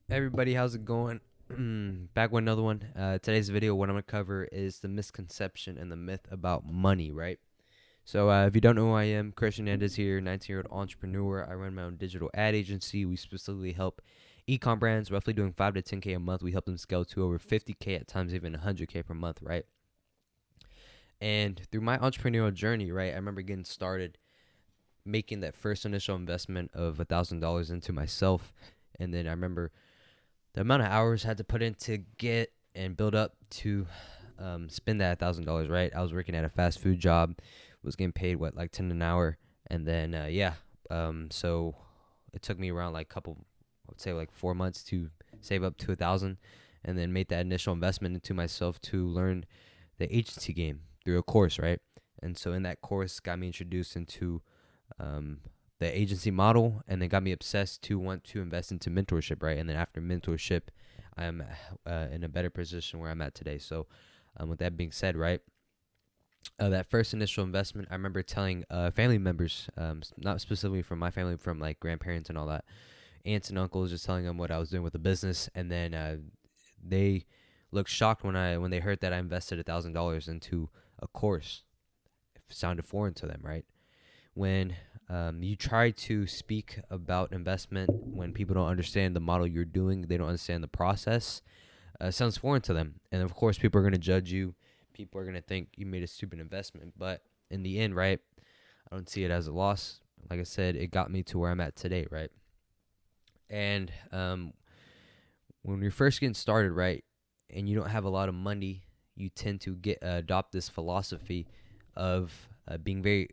Everybody, how's it going? Back with another one. Today's video, what I'm gonna cover is the misconception and the myth about money, right? So, if you don't know who I am, Chris Hernandez here, 19-year-old entrepreneur. I run my own digital ad agency. We specifically help Ecom brands, roughly doing 5 to 10K a month. We help them scale to over 50K at times, even 100K per month, right? And through my entrepreneurial journey, right, I remember getting started making that first initial investment of $1,000 into myself, and then I remember the amount of hours I had to put in to get and build up to spend that $1,000. Right, I was working at a fast food job, was getting paid like 10 an hour, and then so it took me around like couple, I would say like 4 months to save up to 1,000, and then made that initial investment into myself to learn the agency game through a course, right? And so in that course, got me introduced into um, the agency model, and then got me obsessed to want to invest into mentorship, right? And then after mentorship, I'm in a better position where I'm at today. So, with that being said, right, that first initial investment, I remember telling family members, not specifically from my family, from like grandparents and all that, aunts and uncles, just telling them what I was doing with the business, and then they looked shocked when they heard that I invested $1,000 into a course. It sounded foreign to them, right? When you try to speak about investment, when people don't understand the model you're doing, they don't understand the process, sounds foreign to them. And of course, people are going to judge you. People are going to think you made a stupid investment. But in the end, right, I don't see it as a loss. Like I said, it got me to where I'm at today, right? And when you're first getting started, right, and you don't have a lot of money, you tend to adopt this philosophy of being very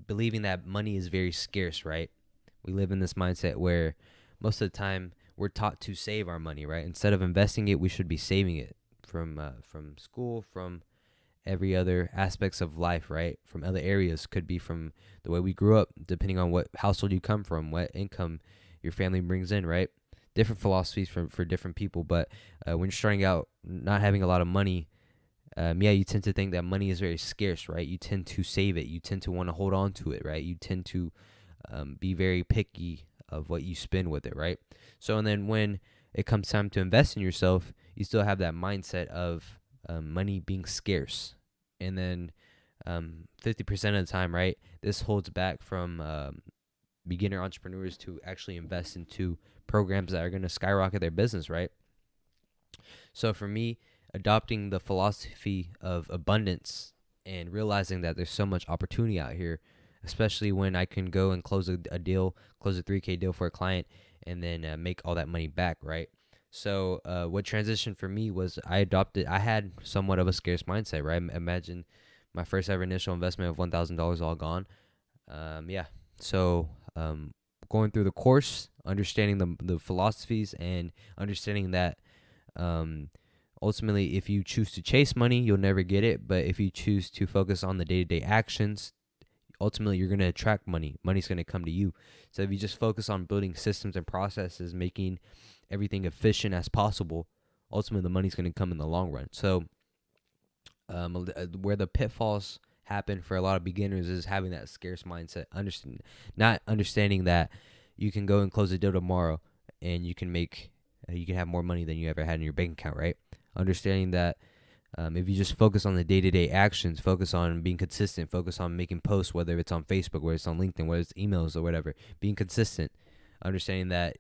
believing that money is very scarce, right? We live in this mindset where most of the time we're taught to save our money, right? Instead of investing it, we should be saving it from school, from every other aspects of life, right? From other areas, could be from the way we grew up, depending on what household you come from, what income your family brings in, right? Different philosophies for different people, but when you're starting out, not having a lot of money, you tend to think that money is very scarce, right? You tend to save it. You tend to want to hold on to it, right? You tend to be very picky of what you spend with it, right? So, and then when it comes time to invest in yourself, you still have that mindset of money being scarce. And then 50% of the time, right, this holds back from beginner entrepreneurs to actually invest into programs that are going to skyrocket their business, right? So for me, adopting the philosophy of abundance and realizing that there's so much opportunity out here, especially when I can go and close a deal, close a 3K deal for a client, and then make all that money back, right? So what transitioned for me was I had somewhat of a scarce mindset, right? Imagine my first ever initial investment of $1,000 all gone. Yeah. So going through the course, understanding the philosophies, and understanding that um, ultimately, if you choose to chase money, you'll never get it. But if you choose to focus on the day-to-day actions, ultimately you're going to attract money. Money's going to come to you. So if you just focus on building systems and processes, making everything efficient as possible, ultimately the money's going to come in the long run. So where the pitfalls happen for a lot of beginners is having that scarce mindset, not understanding that you can go and close a deal tomorrow and you can have more money than you ever had in your bank account, right? Understanding that if you just focus on the day-to-day actions, focus on being consistent, focus on making posts, whether it's on Facebook, whether it's on LinkedIn, whether it's emails or whatever, being consistent, understanding that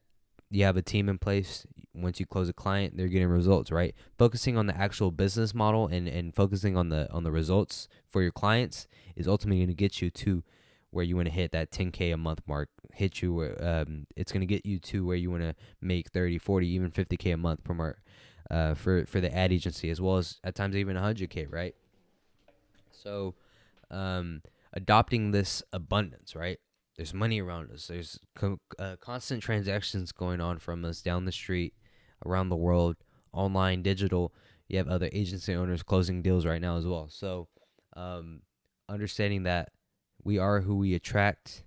you have a team in place. Once you close a client, they're getting results, right? Focusing on the actual business model and focusing on the results for your clients is ultimately going to get you to where you want to hit that 10K a month mark. Hit you where it's going to get you to where you want to make 30, 40, even 50K a month from our for the ad agency, as well as at times even 100K, right? So adopting this abundance, right? There's money around us. There's constant transactions going on from us down the street, around the world, online, digital. You have other agency owners closing deals right now as well. So understanding that we are who we attract.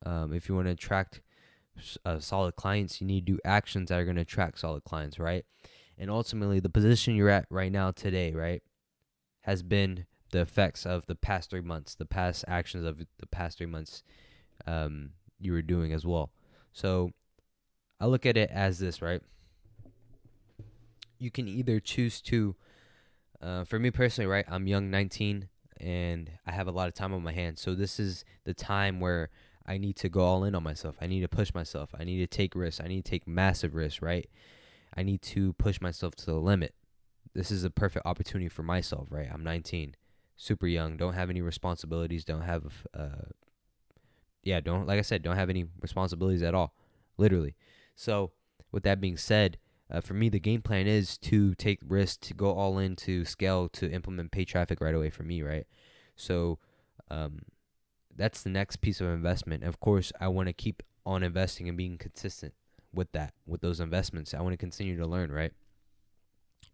If you want to attract solid clients, you need to do actions that are going to attract solid clients, right? And ultimately, the position you're at right now today, right, has been the effects of the past 3 months, the past actions of the past 3 months you were doing as well. So I look at it as this, right? you can either choose to, for me personally, right? I'm young, 19, and I have a lot of time on my hands. So this is the time where I need to go all in on myself. I need to push myself. I need to take risks. I need to take massive risks, right? I need to push myself to the limit. This is a perfect opportunity for myself, right? I'm 19, super young, don't have any responsibilities, don't have, don't, like I said, don't have any responsibilities at all, literally. So, with that being said, for me, the game plan is to take risks, to go all in, to scale, to implement paid traffic right away for me, right? So, um, that's the next piece of investment. Of course, I want to keep on investing and being consistent with that, with those investments. I want to continue to learn, right?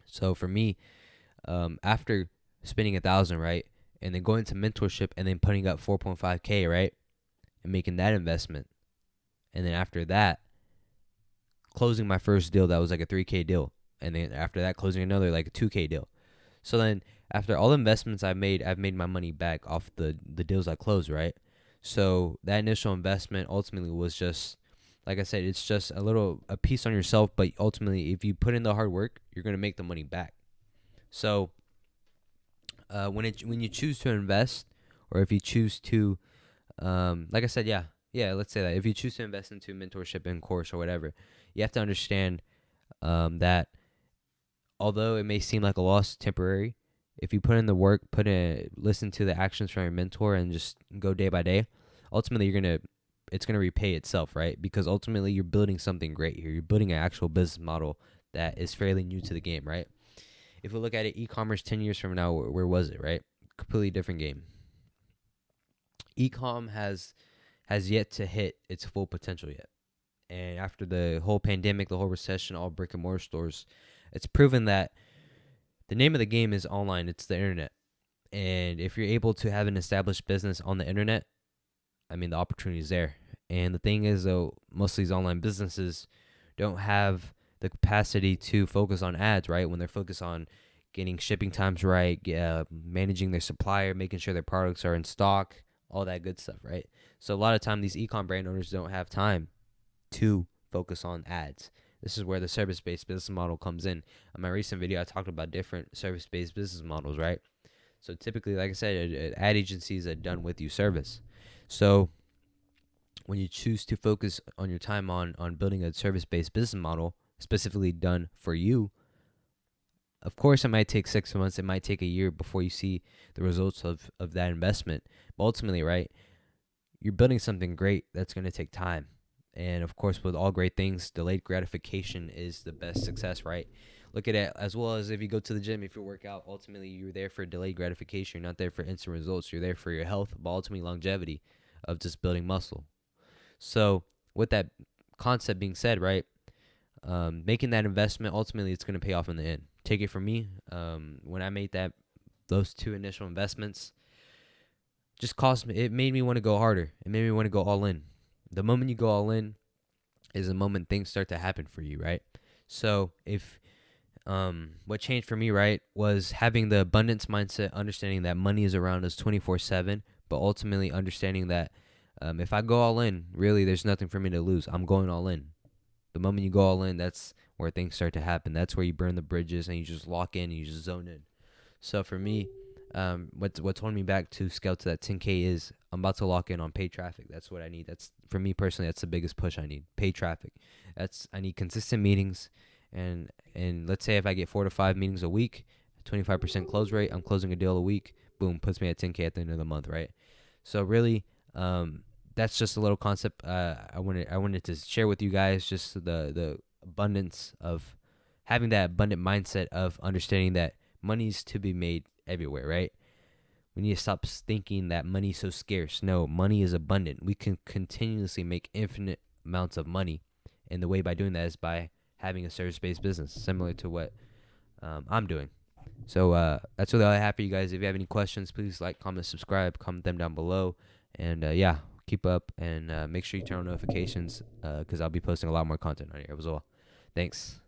So for me, after spending 1,000, right, and then going to mentorship and then putting up 4.5K, right, and making that investment, and then after that, closing my first deal that was like a 3K deal, and then after that, closing another like a 2K deal. So then after all the investments I've made my money back off the deals I closed, right? So that initial investment ultimately was just, like I said, it's just a piece on yourself, but ultimately, if you put in the hard work, you're gonna make the money back. So when you choose to invest, or if you choose to, like I said, let's say that if you choose to invest into mentorship and course or whatever, you have to understand that although it may seem like a loss temporary, if you put in the work, listen to the actions from your mentor, and just go day by day, ultimately it's gonna repay itself, right? Because ultimately you're building something great here. You're building an actual business model that is fairly new to the game, right? If we look at it, e-commerce 10 years from now, where was it, right? Completely different game. Ecom has yet to hit its full potential yet. And after the whole pandemic, the whole recession, all brick and mortar stores, it's proven that the name of the game is online. It's the internet. And if you're able to have an established business on the internet, I mean, the opportunity is there. And the thing is, though, most of these online businesses don't have the capacity to focus on ads, right? When they're focused on getting shipping times right, managing their supplier, making sure their products are in stock, all that good stuff, right? So a lot of time, these e-com brand owners don't have time to focus on ads. This is where the service-based business model comes in. In my recent video, I talked about different service-based business models, right? So typically, like I said, ad agencies are done with you service. So when you choose to focus on your time on building a service-based business model specifically done for you, of course, it might take 6 months, it might take a year before you see the results of that investment. But ultimately, right, you're building something great that's going to take time. And of course, with all great things, delayed gratification is the best success, right? Look at it as well as if you go to the gym, if you work out, ultimately you're there for delayed gratification. You're not there for instant results. You're there for your health, but ultimately longevity of just building muscle. So with that concept being said, right, making that investment, ultimately it's going to pay off in the end. Take it from me. When I made those two initial investments, it made me want to go harder. It made me want to go all in. The moment you go all in is the moment things start to happen for you, right? So if what changed for me, right, was having the abundance mindset, understanding that money is around us 24/7, but ultimately understanding that if I go all in, really, there's nothing for me to lose. I'm going all in. The moment you go all in, that's where things start to happen. That's where you burn the bridges and you just lock in and you just zone in. So for me, what's holding me back to scale to that 10K is I'm about to lock in on paid traffic. That's what I need. That's, for me personally, that's the biggest push I need. Paid traffic. I need consistent meetings, and let's say if I get 4 to 5 meetings a week, 25% close rate, I'm closing a deal a week. Boom, puts me at 10K at the end of the month, right? So really, that's just a little concept I wanted to share with you guys. Just the abundance of having that abundant mindset of understanding that money's to be made everywhere, right? We need to stop thinking that money's so scarce. No, money is abundant. We can continuously make infinite amounts of money, and the way by doing that is by having a service-based business, similar to what I'm doing. So that's really all I have for you guys. If you have any questions, please like, comment, subscribe, comment them down below, and keep up and make sure you turn on notifications because I'll be posting a lot more content on here as well. Thanks.